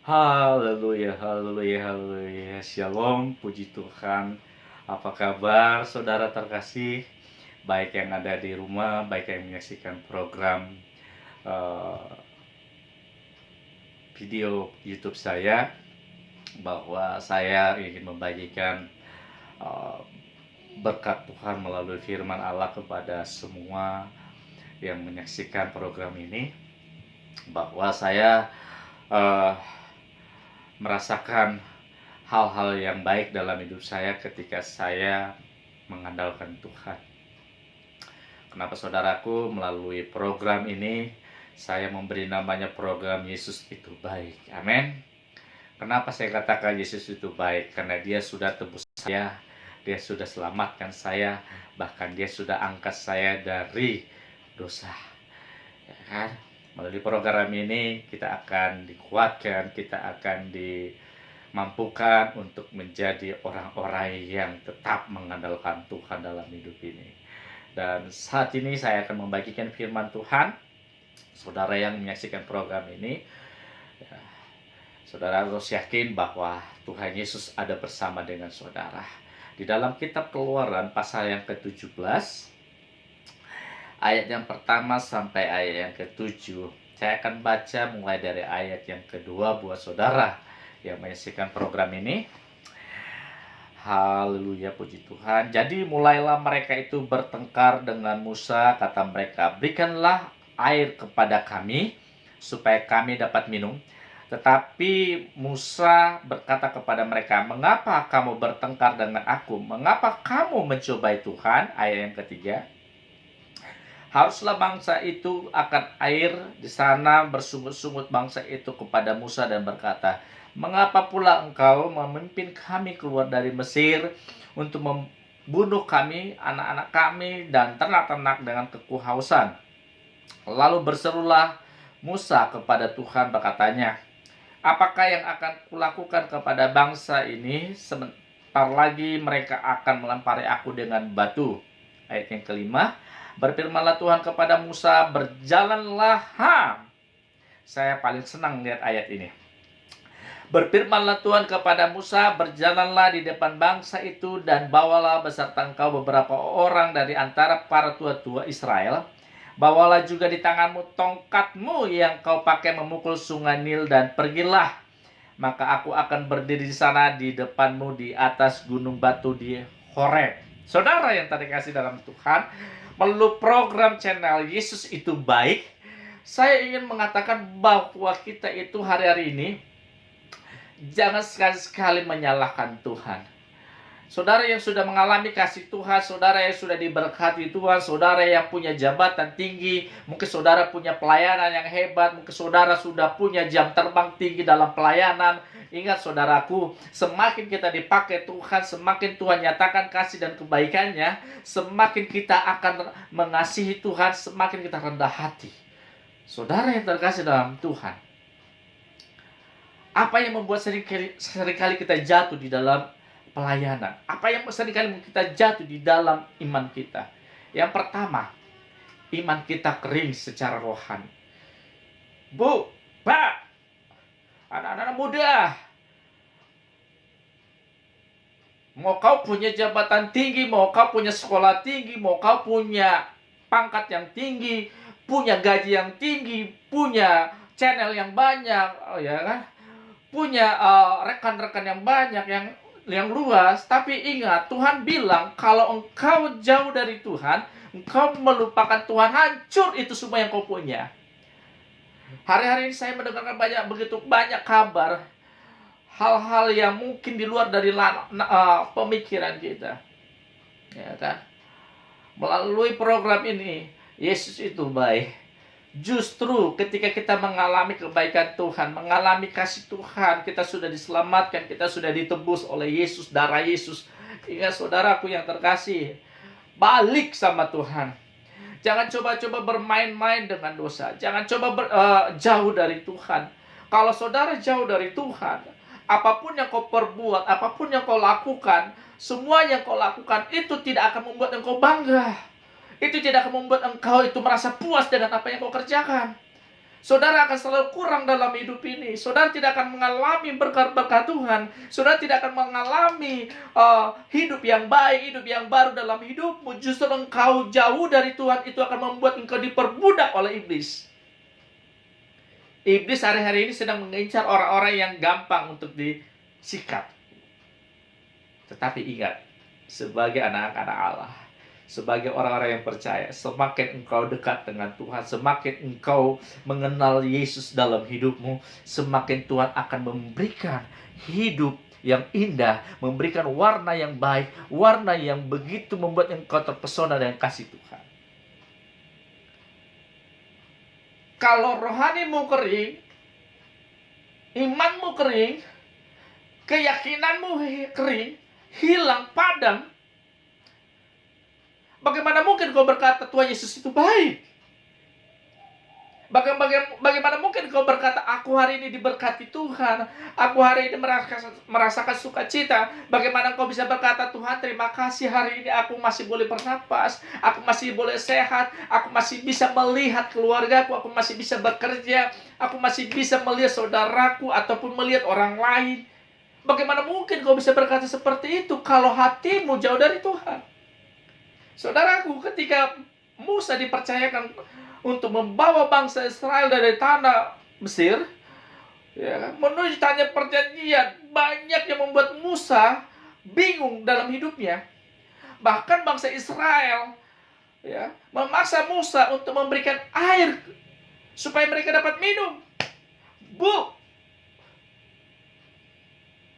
Haleluya, haleluya, haleluya. Shalom, puji Tuhan. Apa kabar saudara terkasih? Baik yang ada di rumah, baik yang menyaksikan program eh, video YouTube saya, bahwa saya ingin membagikan eh, berkat Tuhan melalui firman Allah kepada semua yang menyaksikan program ini, bahwa saya eh, merasakan hal-hal yang baik dalam hidup saya ketika saya mengandalkan Tuhan. Kenapa saudaraku, melalui program ini saya memberi namanya program Yesus itu baik. Amin. Kenapa saya katakan Yesus itu baik? Karena dia sudah tebus saya, dia sudah selamatkan saya, bahkan dia sudah angkat saya dari dosa. Ya kan? Melalui program ini kita akan dikuatkan, kita akan dimampukan untuk menjadi orang-orang yang tetap mengandalkan Tuhan dalam hidup ini. Dan saat ini saya akan membagikan firman Tuhan. Saudara yang menyaksikan program ini, ya, saudara harus yakin bahwa Tuhan Yesus ada bersama dengan saudara. Di dalam kitab Keluaran pasal yang ke-17, ayat yang pertama sampai ayat yang ke-7. Saya akan baca mulai dari ayat yang kedua buat saudara yang menyaksikan program ini. Haleluya, puji Tuhan. Jadi mulailah mereka itu bertengkar dengan Musa. Kata mereka, berikanlah air kepada kami supaya kami dapat minum. Tetapi Musa berkata kepada mereka, mengapa kamu bertengkar dengan aku? Mengapa kamu mencobai Tuhan? Ayat yang ketiga. Haruslah bangsa itu akan air. Di sana bersungut-sungut bangsa itu kepada Musa dan berkata, mengapa pula engkau memimpin kami keluar dari Mesir untuk membunuh kami, anak-anak kami, dan ternak-ternak dengan kehausan? Lalu berserulah Musa kepada Tuhan, berkatanya, apakah yang akan kulakukan kepada bangsa ini? Sebentar lagi mereka akan melempari aku dengan batu. Ayat yang kelima. Berfirmanlah Tuhan kepada Musa, berjalanlah. Saya paling senang lihat ayat ini. Berfirmanlah Tuhan kepada Musa, berjalanlah di depan bangsa itu dan bawalah beserta engkau beberapa orang dari antara para tua-tua Israel. Bawalah juga di tanganmu tongkatmu yang kau pakai memukul sungai Nil dan pergilah. Maka aku akan berdiri di sana di depanmu di atas gunung batu di Horeb. Saudara yang terkasih dalam Tuhan, melalui program channel Yesus itu baik, saya ingin mengatakan bahwa kita itu hari-hari ini jangan sekali-sekali menyalahkan Tuhan. Saudara yang sudah mengalami kasih Tuhan, saudara yang sudah diberkati Tuhan, saudara yang punya jabatan tinggi, mungkin saudara punya pelayanan yang hebat, mungkin saudara sudah punya jam terbang tinggi dalam pelayanan. Ingat saudaraku, semakin kita dipakai Tuhan, semakin Tuhan nyatakan kasih dan kebaikannya, semakin kita akan mengasihi Tuhan, semakin kita rendah hati. Saudara yang terkasih dalam Tuhan, apa yang membuat seringkali kita jatuh di dalam pelayanan? Apa yang seringkali kita jatuh di dalam iman kita? Yang pertama, iman kita kering secara rohani. Bu, Pak, anak-anak muda, mau kau punya jabatan tinggi, mau kau punya sekolah tinggi, mau kau punya pangkat yang tinggi, punya gaji yang tinggi, punya channel yang banyak, ya kan? Punya rekan-rekan yang banyak, yang luas. Tapi ingat, Tuhan bilang kalau engkau jauh dari Tuhan, engkau melupakan Tuhan, hancur itu semua yang kau punya. Hari-hari ini saya mendengarkan begitu banyak kabar, hal-hal yang mungkin di luar dari pemikiran kita, ya kan? Melalui program ini, Yesus itu baik. Justru ketika kita mengalami kebaikan Tuhan, mengalami kasih Tuhan, kita sudah diselamatkan, kita sudah ditebus oleh Yesus, darah Yesus. Ingat saudaraku yang terkasih, balik sama Tuhan. Jangan coba-coba bermain-main dengan dosa. Jangan coba jauh dari Tuhan. Kalau saudara jauh dari Tuhan, apapun yang kau perbuat, apapun yang kau lakukan, semua yang kau lakukan itu tidak akan membuat engkau bangga. Itu tidak akan membuat engkau itu merasa puas dengan apa yang kau kerjakan. Saudara akan selalu kurang dalam hidup ini. Saudara tidak akan mengalami berkat-berkat Tuhan. Saudara tidak akan mengalami hidup yang baik, hidup yang baru dalam hidupmu. Justru engkau jauh dari Tuhan, itu akan membuat engkau diperbudak oleh iblis. Iblis hari-hari ini sedang mengincar orang-orang yang gampang untuk disikat. Tetapi ingat, sebagai anak-anak Allah, sebagai orang-orang yang percaya, semakin engkau dekat dengan Tuhan, semakin engkau mengenal Yesus dalam hidupmu, semakin Tuhan akan memberikan hidup yang indah, memberikan warna yang baik, warna yang begitu membuat engkau terpesona dengan kasih Tuhan. Kalau rohanimu kering, imanmu kering, keyakinanmu kering, hilang, padam, bagaimana mungkin kau berkata Tuhan Yesus itu baik? Bagaimana mungkin kau berkata aku hari ini diberkati Tuhan, aku hari ini merasakan sukacita? Bagaimana kau bisa berkata Tuhan terima kasih hari ini aku masih boleh bernapas, aku masih boleh sehat, aku masih bisa melihat keluargaku, aku masih bisa bekerja, aku masih bisa melihat saudaraku ataupun melihat orang lain? Bagaimana mungkin kau bisa berkata seperti itu kalau hatimu jauh dari Tuhan? Saudaraku, ketika Musa dipercayakan untuk membawa bangsa Israel dari tanah Mesir, ya, menuju tanah perjanjian, banyak yang membuat Musa bingung dalam hidupnya. Bahkan bangsa Israel, ya, memaksa Musa untuk memberikan air supaya mereka dapat minum. Bu,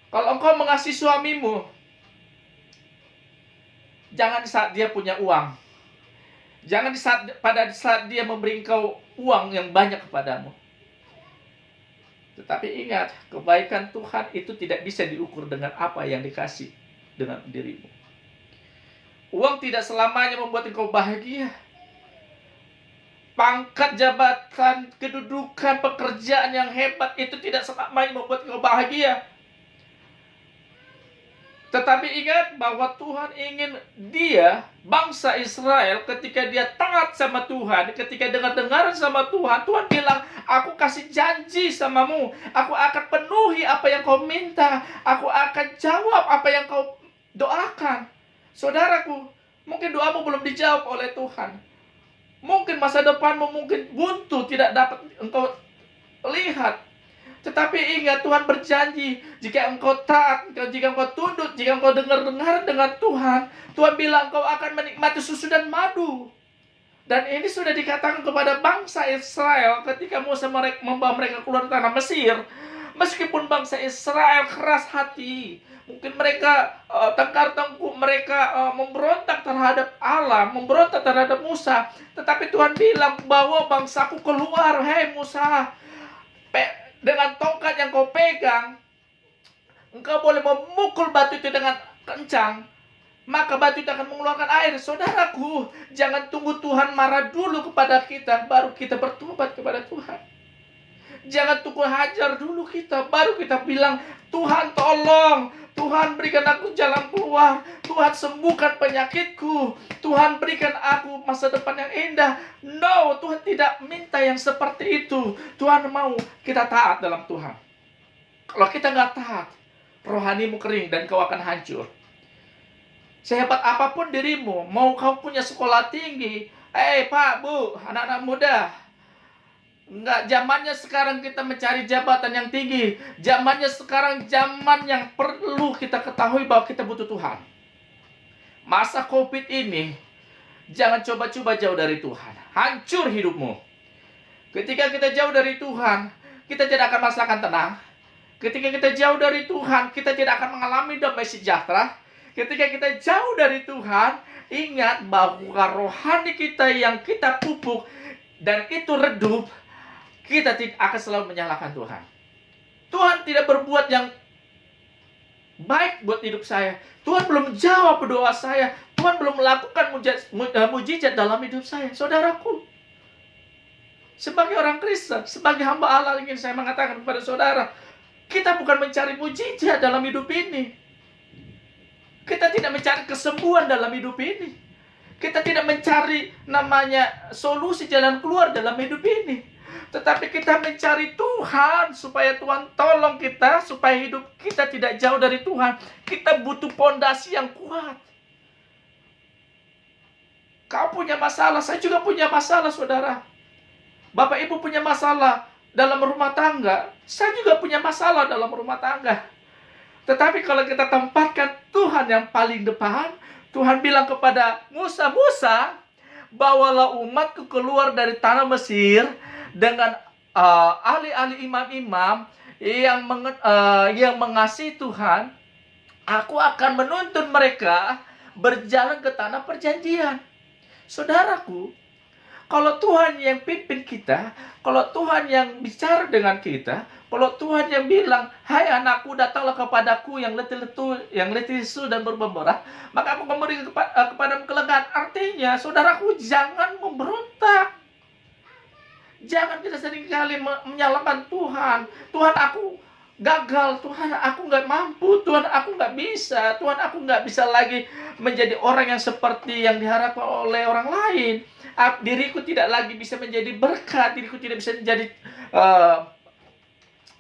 kalau engkau mengasihi suamimu, jangan di saat dia punya uang. Jangan pada saat dia memberi engkau uang yang banyak kepadamu. Tetapi ingat, kebaikan Tuhan itu tidak bisa diukur dengan apa yang dikasih dengan dirimu. Uang tidak selamanya membuat engkau bahagia. Pangkat, jabatan, kedudukan, pekerjaan yang hebat itu tidak selamanya membuat engkau bahagia. Tetapi ingat bahwa Tuhan ingin bangsa Israel, ketika dia taat sama Tuhan, ketika dengar-dengaran sama Tuhan, Tuhan bilang, aku kasih janji samamu, aku akan penuhi apa yang kau minta, aku akan jawab apa yang kau doakan. Saudaraku, mungkin doamu belum dijawab oleh Tuhan. Mungkin masa depanmu mungkin buntu, tidak dapat engkau lihat. Tetapi ingat, Tuhan berjanji, jika engkau taat, jika engkau tunduk, jika engkau dengar-dengar dengan Tuhan, Tuhan bilang engkau akan menikmati susu dan madu. Dan ini sudah dikatakan kepada bangsa Israel ketika Musa membawa mereka keluar dari tanah Mesir. Meskipun bangsa Israel keras hati, mungkin mereka tengkar tengkuk, mereka memberontak terhadap Allah, memberontak terhadap Musa. Tetapi Tuhan bilang bahwa bangsaku keluar, hei Musa, dengan tongkat yang kau pegang, engkau boleh memukul batu itu dengan kencang, maka batu itu akan mengeluarkan air. Saudaraku, jangan tunggu Tuhan marah dulu kepada kita, baru kita bertobat kepada Tuhan. Jangan tunggu hajar dulu kita, baru kita bilang, Tuhan tolong, Tuhan berikan aku jalan keluar, Tuhan sembuhkan penyakitku, Tuhan berikan aku masa depan yang indah. No, Tuhan tidak minta yang seperti itu. Tuhan mau kita taat dalam Tuhan. Kalau kita nggak taat, rohanimu kering dan kau akan hancur. Sehebat apapun dirimu, mau kau punya sekolah tinggi, Pak, Bu, anak-anak muda, enggak, zamannya sekarang kita mencari jabatan yang tinggi. Zamannya sekarang zaman yang perlu kita ketahui bahwa kita butuh Tuhan. Masa COVID ini, jangan coba-coba jauh dari Tuhan. Hancur hidupmu. Ketika kita jauh dari Tuhan, kita tidak akan merasakan tenang. Ketika kita jauh dari Tuhan, kita tidak akan mengalami damai sejahtera. Ketika kita jauh dari Tuhan, ingat bahwa rohani kita yang kita pupuk dan itu redup, kita tidak akan selalu menyalahkan Tuhan. Tuhan tidak berbuat yang baik buat hidup saya. Tuhan belum jawab doa saya. Tuhan belum melakukan mujizat dalam hidup saya. Saudaraku, sebagai orang Kristen, sebagai hamba Allah, ingin saya mengatakan kepada saudara, kita bukan mencari mujizat dalam hidup ini. Kita tidak mencari kesembuhan dalam hidup ini. Kita tidak mencari namanya solusi jalan keluar dalam hidup ini. Tetapi kita mencari Tuhan supaya Tuhan tolong kita, supaya hidup kita tidak jauh dari Tuhan. Kita butuh pondasi yang kuat. Kau punya masalah, saya juga punya masalah, saudara. Bapak Ibu punya masalah dalam rumah tangga, saya juga punya masalah dalam rumah tangga. Tetapi kalau kita tempatkan Tuhan yang paling depan, Tuhan bilang kepada Musa, Musa, bawalah umatku keluar dari tanah Mesir dengan ahli-ahli imam-imam yang mengasihi Tuhan. Aku akan menuntun mereka berjalan ke tanah perjanjian. Saudaraku, kalau Tuhan yang pimpin kita, kalau Tuhan yang bicara dengan kita, kalau Tuhan yang bilang, hai anakku, datanglah kepadaku yang letih lesu dan berbembara, maka aku memberi kepadamu kelegaan. Artinya, saudaraku, jangan memberontak. Jangan kita seringkali menyalahkan Tuhan. Tuhan, aku gagal. Tuhan, aku nggak mampu. Tuhan, aku nggak bisa. Tuhan, aku nggak bisa lagi menjadi orang yang seperti yang diharapkan oleh orang lain. Diriku tidak lagi bisa menjadi berkat. Diriku tidak bisa menjadi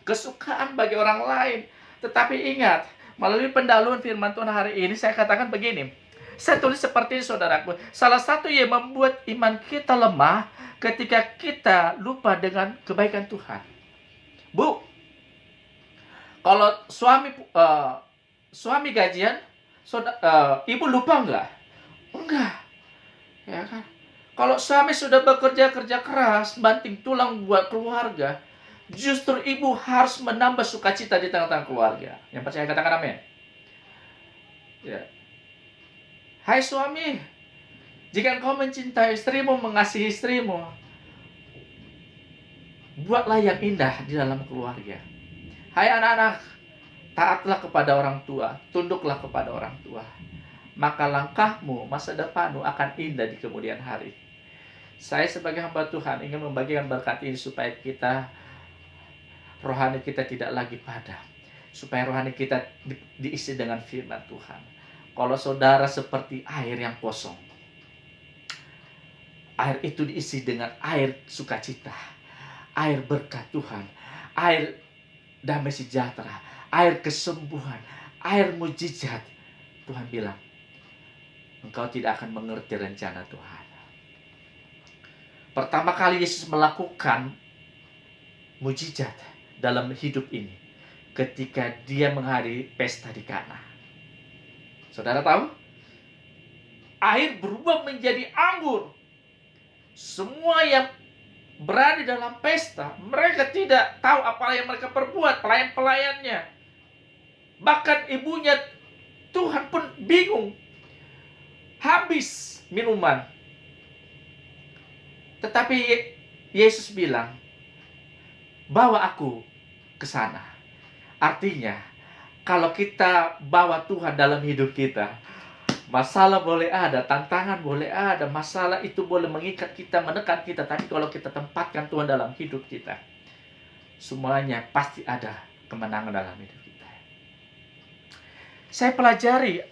kesukaan bagi orang lain. Tetapi ingat, melalui pendahuluan firman Tuhan hari ini, saya katakan begini. Saya tulis seperti ini, saudaraku. Salah satu yang membuat iman kita lemah ketika kita lupa dengan kebaikan Tuhan. Bu, kalau suami gajian, ibu lupa enggak? Enggak. Ya kan? Kalau suami sudah bekerja keras, banting tulang buat keluarga, justru ibu harus menambah sukacita di tengah-tengah keluarga. Yang percaya katakan amin. Ya. Hai suami, jika engkau mencintai istrimu, mengasihi istrimu, buatlah yang indah di dalam keluarga. Hai anak-anak, taatlah kepada orang tua, tunduklah kepada orang tua. Maka langkahmu, masa depanmu akan indah di kemudian hari. Saya sebagai hamba Tuhan ingin membagikan berkat ini supaya rohani kita tidak lagi padam. Supaya rohani kita diisi dengan firman Tuhan. Kalau saudara seperti air yang kosong, air itu diisi dengan air sukacita, air berkat Tuhan, air damai sejahtera, air kesembuhan, air mujizat. Tuhan bilang, engkau tidak akan mengerti rencana Tuhan. Pertama kali Yesus melakukan mujizat dalam hidup ini ketika dia menghadiri pesta di Kana. Saudara tahu? Air berubah menjadi anggur. Semua yang berada dalam pesta, mereka tidak tahu apa yang mereka perbuat, pelayan-pelayannya. Bahkan ibunya Tuhan pun bingung. Habis minuman. Tetapi Yesus bilang, bawa aku ke sana. Artinya, kalau kita bawa Tuhan dalam hidup kita, masalah boleh ada, tantangan boleh ada, masalah itu boleh mengikat kita, menekan kita. Tapi kalau kita tempatkan Tuhan dalam hidup kita, semuanya pasti ada kemenangan dalam hidup kita. Saya pelajari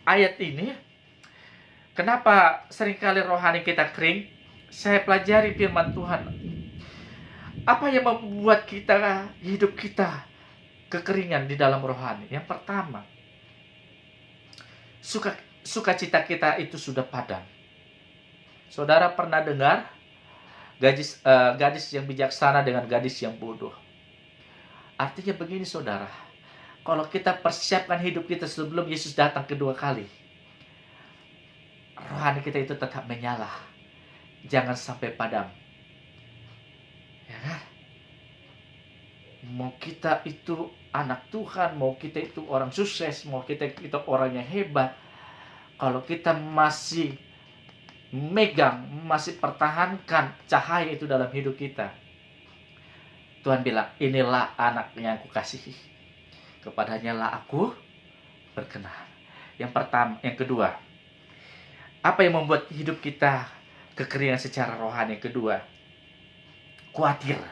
ayat ini. Kenapa seringkali rohani kita kering? Saya pelajari firman Tuhan. Apa yang membuat hidup kita kekeringan di dalam rohani? Yang pertama, sukacita kita itu sudah padam. Saudara pernah dengar gadis yang bijaksana dengan gadis yang bodoh? Artinya begini saudara, kalau kita persiapkan hidup kita sebelum Yesus datang kedua kali, rohani kita itu tetap menyala, jangan sampai padam. Ya kan? Mau kita itu anak Tuhan, mau kita itu orang sukses, mau kita orang yang hebat, kalau kita masih masih pertahankan cahaya itu dalam hidup kita, Tuhan bilang, inilah anak yang aku kasihi, kepadanya lah aku berkenan. Yang pertama, yang kedua, apa yang membuat hidup kita kekeringan secara rohani? Yang kedua, khawatir,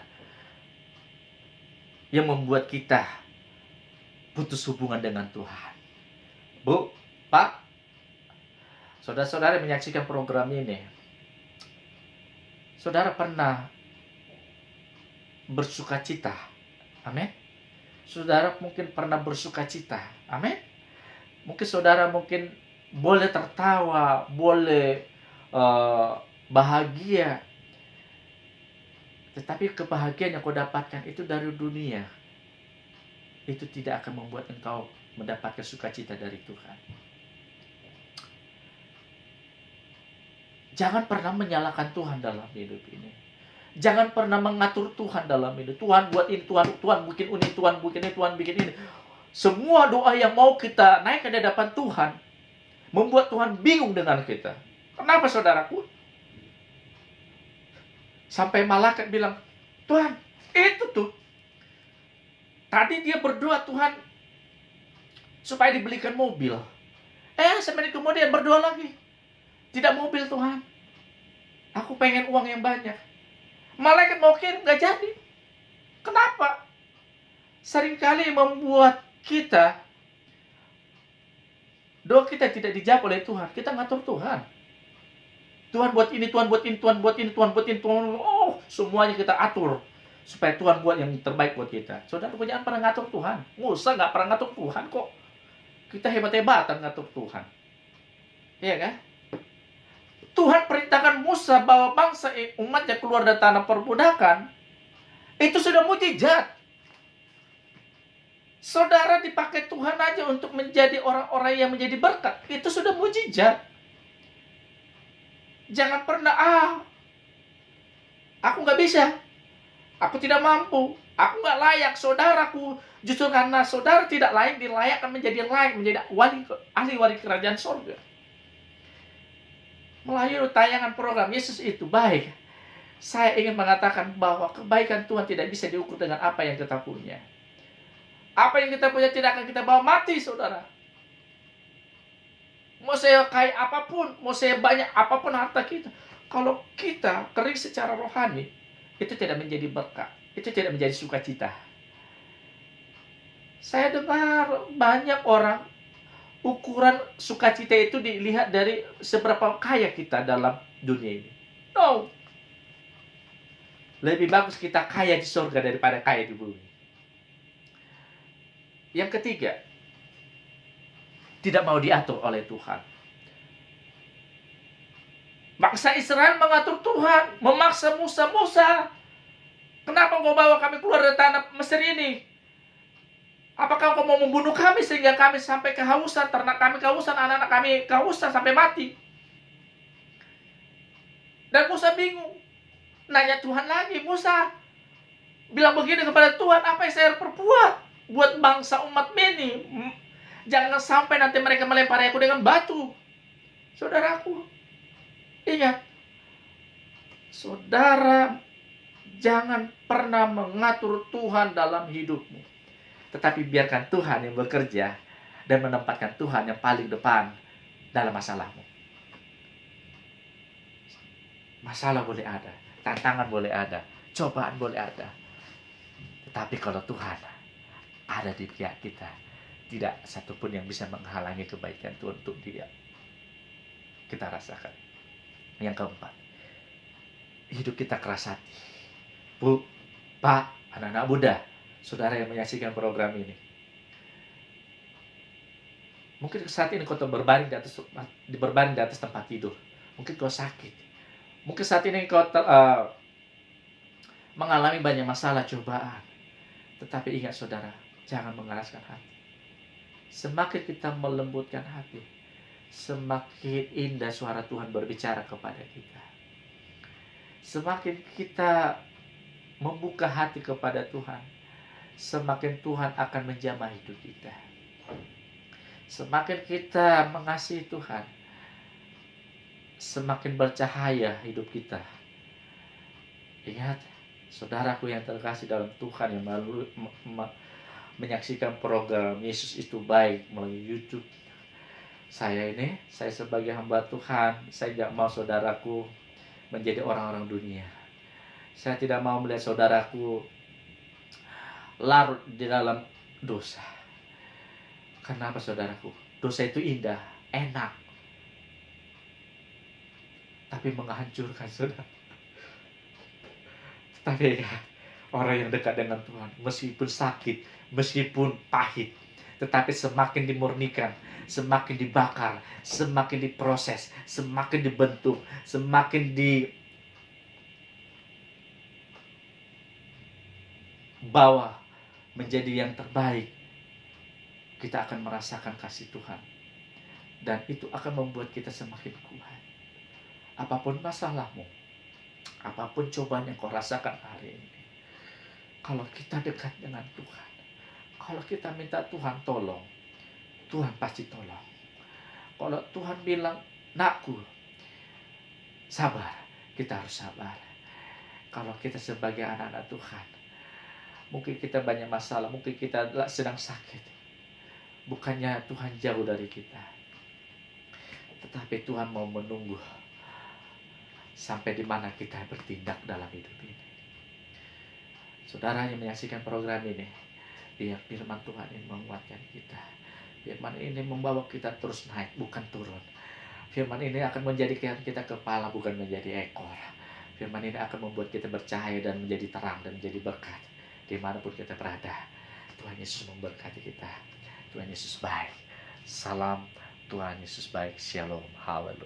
yang membuat kita putus hubungan dengan Tuhan. Bu, Pak, saudara-saudara menyaksikan program ini, saudara pernah bersukacita. Amin. Saudara mungkin pernah bersukacita. Amin. Mungkin saudara boleh tertawa, boleh bahagia. Tetapi kebahagiaan yang kau dapatkan itu dari dunia, itu tidak akan membuat engkau mendapatkan sukacita dari Tuhan. Jangan pernah menyalahkan Tuhan dalam hidup ini. Jangan pernah mengatur Tuhan dalam hidup. Tuhan buat ini, Tuhan bikin ini, Tuhan bikin ini, Tuhan bikin ini. Semua doa yang mau kita naik ke hadapan Tuhan membuat Tuhan bingung dengan kita. Kenapa saudaraku? Sampai malaikat bilang, Tuhan, itu tuh. Tadi dia berdoa Tuhan supaya dibelikan mobil. Semenit kemudian berdoa lagi. Tidak mobil Tuhan. Aku pengen uang yang banyak. Malaikat mau kirim, gak jadi. Kenapa? Seringkali membuat kita, doa kita tidak dijawab oleh Tuhan. Kita ngatur Tuhan. Tuhan buat ini, Tuhan buat ini, Tuhan buat ini, Tuhan buat ini, Tuhan. Semuanya kita atur. Supaya Tuhan buat yang terbaik buat kita. Saudara, jangan pernah ngatur Tuhan. Musa gak pernah ngatur Tuhan kok. Kita hebat-hebatan ngatur Tuhan. Iya kan? Tuhan perintahkan Musa bawa bangsa umatnya keluar dari tanah perbudakan. Itu sudah mukjizat. Saudara dipakai Tuhan aja untuk menjadi orang-orang yang menjadi berkat. Itu sudah mukjizat. Jangan pernah, aku nggak bisa. Aku tidak mampu. Aku nggak layak. Saudaraku, justru karena saudara tidak layak, dilayakkan menjadi layak, menjadi ahli waris kerajaan sorga. Melalui tayangan program Yesus itu baik. Saya ingin mengatakan bahwa kebaikan Tuhan tidak bisa diukur dengan apa yang kita punya. Apa yang kita punya tidak akan kita bawa mati, saudara. Mau saya kaya apapun, mau saya banyak apapun harta kita, kalau kita kering secara rohani, itu tidak menjadi berkat, itu tidak menjadi sukacita. Saya dengar banyak orang, ukuran sukacita itu dilihat dari seberapa kaya kita dalam dunia ini. No. Lebih bagus kita kaya di surga daripada kaya di bumi. Yang ketiga, tidak mau diatur oleh Tuhan. Bangsa Israel mengatur Tuhan, memaksa Musa, kenapa engkau bawa kami keluar dari tanah Mesir ini? Apakah engkau mau membunuh kami sehingga kami sampai kehausan, ternak kami kehausan, anak-anak kami kehausan sampai mati? Dan Musa bingung. Nanya Tuhan lagi, Musa bilang begini kepada Tuhan, apa yang saya harus perbuat buat bangsa umat ini? Jangan sampai nanti mereka melempari aku dengan batu. Saudaraku, ingat, saudara jangan pernah mengatur Tuhan dalam hidupmu, tetapi biarkan Tuhan yang bekerja dan menempatkan Tuhan yang paling depan dalam masalahmu. Masalah boleh ada, tantangan boleh ada, cobaan boleh ada, tetapi kalau Tuhan ada di pihak kita, tidak satupun yang bisa menghalangi kebaikan Tuhan untuk dia kita rasakan. Yang keempat, hidup kita keras hati. Bu, Pak, anak-anak muda, saudara yang menyaksikan program ini, mungkin saat ini kau berbaring di atas tempat tidur. Mungkin kau sakit. Mungkin saat ini kau mengalami banyak masalah, cobaan. Tetapi ingat saudara, jangan mengeraskan hati. Semakin kita melembutkan hati, semakin indah suara Tuhan berbicara kepada kita. Semakin kita membuka hati kepada Tuhan, semakin Tuhan akan menjamah hidup kita. Semakin kita mengasihi Tuhan, semakin bercahaya hidup kita. Ingat, saudaraku yang terkasih dalam Tuhan yang menyaksikan program Yesus itu baik melalui YouTube. Saya sebagai hamba Tuhan, saya tidak mau saudaraku menjadi orang-orang dunia. Saya tidak mau melihat saudaraku larut di dalam dosa. Kenapa saudaraku? Dosa itu indah, enak, tapi menghancurkan saudara. Tapi Orang yang dekat dengan Tuhan, meskipun sakit, meskipun pahit, tetapi semakin dimurnikan, semakin dibakar, semakin diproses, semakin dibentuk, semakin dibawa menjadi yang terbaik, kita akan merasakan kasih Tuhan. Dan itu akan membuat kita semakin kuat. Apapun masalahmu, apapun cobaan yang kau rasakan hari ini, kalau kita dekat dengan Tuhan, kalau kita minta Tuhan tolong, Tuhan pasti tolong. Kalau Tuhan bilang, nakku, sabar, kita harus sabar. Kalau kita sebagai anak-anak Tuhan, mungkin kita banyak masalah, mungkin kita sedang sakit. Bukannya Tuhan jauh dari kita, tetapi Tuhan mau menunggu sampai di mana kita bertindak dalam hidup ini. Saudara yang menyaksikan program ini, biar firman Tuhan ini menguatkan kita. Firman ini membawa kita terus naik, bukan turun. Firman ini akan menjadikan kita kepala, bukan menjadi ekor. Firman ini akan membuat kita bercahaya dan menjadi terang dan menjadi berkat dimanapun kita berada. Tuhan Yesus memberkati kita. Tuhan Yesus baik. Salam, Tuhan Yesus baik. Shalom. Haleluya.